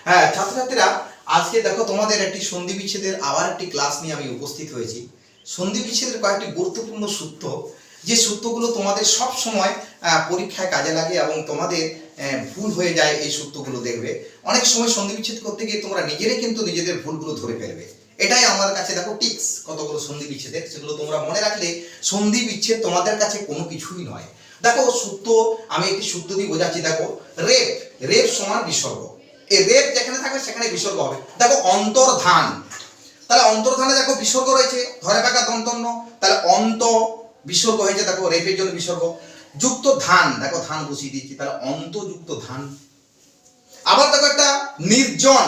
হ্যাঁ ছাত্রছাত্রীরা, আজকে দেখো তোমাদের একটি সন্ধি বিচ্ছেদের আবার একটি ক্লাস নিয়ে আমি উপস্থিত হয়েছি। সন্ধি বিচ্ছেদের কয়েকটি গুরুত্বপূর্ণ সূত্র, যে সূত্রগুলো তোমাদের সব সময় পরীক্ষায় কাজে লাগে এবং তোমাদের ভুল হয়ে যায়। এই সূত্রগুলো দেখবে অনেক সময় সন্ধি বিচ্ছেদ করতে গিয়ে তোমরা নিজেরাই কিন্তু নিজেদের ভুলগুলো ধরে ফেলবে। এটাই আমার কাছে দেখো টিপস কতগুলো সন্ধি বিচ্ছেদের, সেগুলো তোমরা মনে রাখলে সন্ধি বিচ্ছেদ তোমাদের কাছে কোনো কিছুই নয়। দেখো সূত্র, আমি একটি সূত্র দিয়ে বোঝাচ্ছি। দেখো রেপ, রেপ সমান বিসর্গ। এই রেপ যেখানে থাকবে সেখানে বিসর্গ হবে। দেখো অন্তর্ধান, তাহলে অন্তর্ধানে দেখো বিসর্গ রয়েছে, ধরে বাঁকা দন্তন্য, তাহলে অন্ত বিসর্গ হয়েছে। দেখো রেপের জন্য বিসর্গ। যুক্ত ধান, দেখো ধান বসিয়ে দিচ্ছি, তাহলে অন্তযুক্ত ধান। আবার দেখো একটা নির্জন,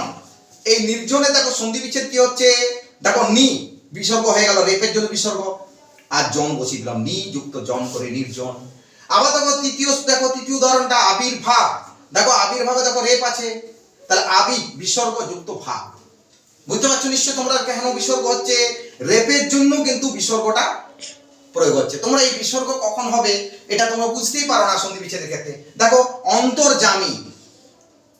এই নির্জনে দেখো সন্ধি বিচ্ছেদ কি হচ্ছে, দেখো নি বিসর্গ হয়ে গেল, রেপের জন্য বিসর্গ, আর জন বসিয়ে দিলাম, নি যুক্ত জন করে নির্জন। আবার দেখো তৃতীয় উদাহরণটা আবির্ভাব। দেখো আবির্ভাবে দেখো রেপ আছে, তাহলে আবি বিসর্গ যুক্ত ভাব। বুঝতে পারছো নিশ্চয় তোমরা কেন বিসর্গ হচ্ছে? রেপের জন্য কিন্তু বিসর্গটা প্রয়োগ হচ্ছে। তোমরা এই বিসর্গ কখন হবে এটা তোমরা বুঝতেই পারো না সন্ধি বিচ্ছেদের ক্ষেত্রে। দেখো অন্তর্জামী,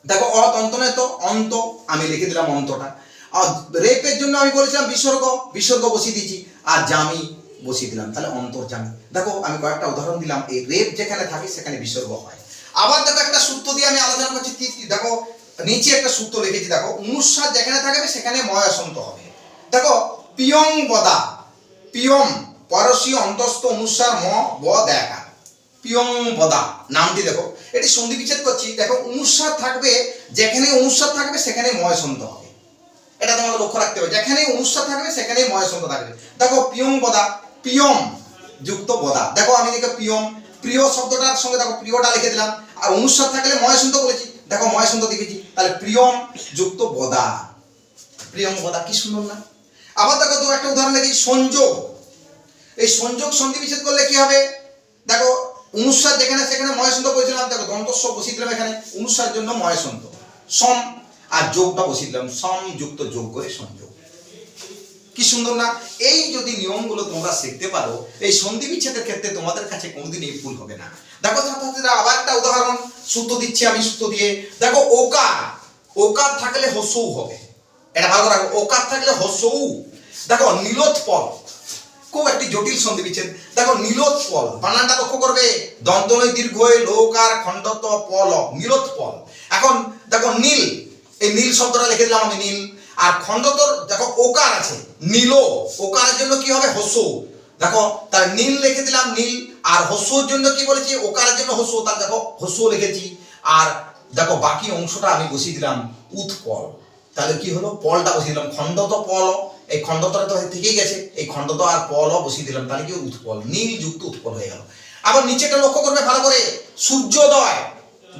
দেখো অতন্তনে তো অন্ত, আমি লিখে দিলাম অন্তটা। আর রেপের জন্য আমি বলেছিলাম বিসর্গ, বিসর্গ বসিয়ে দিয়েছি, আর জামি বসিয়ে দিলাম, তাহলে অন্তর্জামী। দেখো আমি কয়েকটা উদাহরণ দিলাম, এই রেপ যেখানে থাকে সেখানে বিসর্গ হয়। আবার দেখো একটা সূত্র দিয়ে আমি আলোচনা করছি। দেখো নিচে একটা সূত্র লিখেছি, দেখো অনুস্বার যেখানে থাকবে সেখানে ময়াসন্ত হবে। দেখো পিয়ং বদা, পিয়ম পরশীয় অন্তস্থ অনুস্বার ম ব দেখা, পিয়ং বদা নামটি দেখো, এটি সন্ধি বিচ্ছেদ করছি। দেখো অনুস্বার থাকবে, যেখানে অনুস্বার থাকবে সেখানে ময়াসন্ত হবে। এটা তোমাকে লক্ষ্য রাখতে হবে, যেখানে অনুস্বার থাকবে সেখানে ময়াসন্ত থাকবে। দেখো পিয়ং বদা, পিয়ম যুক্ত বদা। দেখো আমি লিখে পিয়ম, প্রিয় শব্দটার সঙ্গে দেখো প্রিয়টা লিখে দিলাম, আর অনুস্বার থাকলে ময়াসন্ত বলেছি, দেখো ময়াসন্ত লিখেছি, তাহলে প্রিয়ম যুক্ত বদা, প্রিয়ম বদা। কি সুন্দর না? আবার দেখো তো একটা উদাহরণ লিখি, সংযোগ। এই সংযোগ সন্ধি বিচ্ছেদ করলে কি হবে? দেখো অনুস্বার যেখানে সেখানে ময়াসন্ত বসিয়েছিলাম, দেখো দন্তস্ব বসিয়ে দিলাম এখানে, অনুস্বার জন্য ময়াসন্ত, সম, আর যোগটা বসিয়ে দিলাম, সম যুক্ত যোগ করে সংযোগ। কি সুন্দর না? এই যদি নিয়মগুলো তোমরা শিখতে পারো, এই সন্ধি বিচ্ছেদের ক্ষেত্রে তোমাদের কাছে কোনোদিন এই ভুল হবে না। দেখো ছাত্রছাত্রীরা, আবার একটা উদাহরণ সূত্র দিচ্ছি আমি, সূত্র দিয়ে দেখো ওকার, ওকার থাকলে হসৌ হবে। এটা ভালো রাখো, ওকার থাকলে হসৌ। দেখো নীলোৎপল, খুব একটি জটিল সন্ধি বিচ্ছেদ। দেখো নীলোৎপল, বানানটা লক্ষ্য করবে, দন্তনয় দীর্ঘয় লোকার খণ্ডত পল, নীলোৎপল। এখন দেখো নীল, এই নীল শব্দটা লিখে দিলাম আমি, নীল। আর খণ্ডতর দেখো ওকার আছে, নীল, ওকারের জন্য কি হবে? হসৌ। দেখো তার নীল লিখে দিলাম, নীল। আর হসৌর জন্য কি বলেছি? ওকারের জন্য হসৌ, তার দেখো হসৌ লিখেছি। আর দেখো বাকি অংশটা আমি বসিয়ে দিলাম উৎপল, তাহলে কি হলো? পলটা বসিয়ে দিলাম, খণ্ডত পল, এই খণ্ডতটা তো থেকেই গেছে, এই খণ্ডত আর পল বসিয়ে দিলাম, তাহলে কি উৎপল, নীল যুক্ত উৎপল হয়ে গেল। আবার নিচেটা লক্ষ্য করবে ভালো করে, সূর্যোদয়।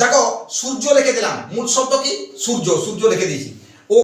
দেখো সূর্য লিখে দিলাম, মূল শব্দ কি? সূর্য, সূর্য লিখে দিয়েছি।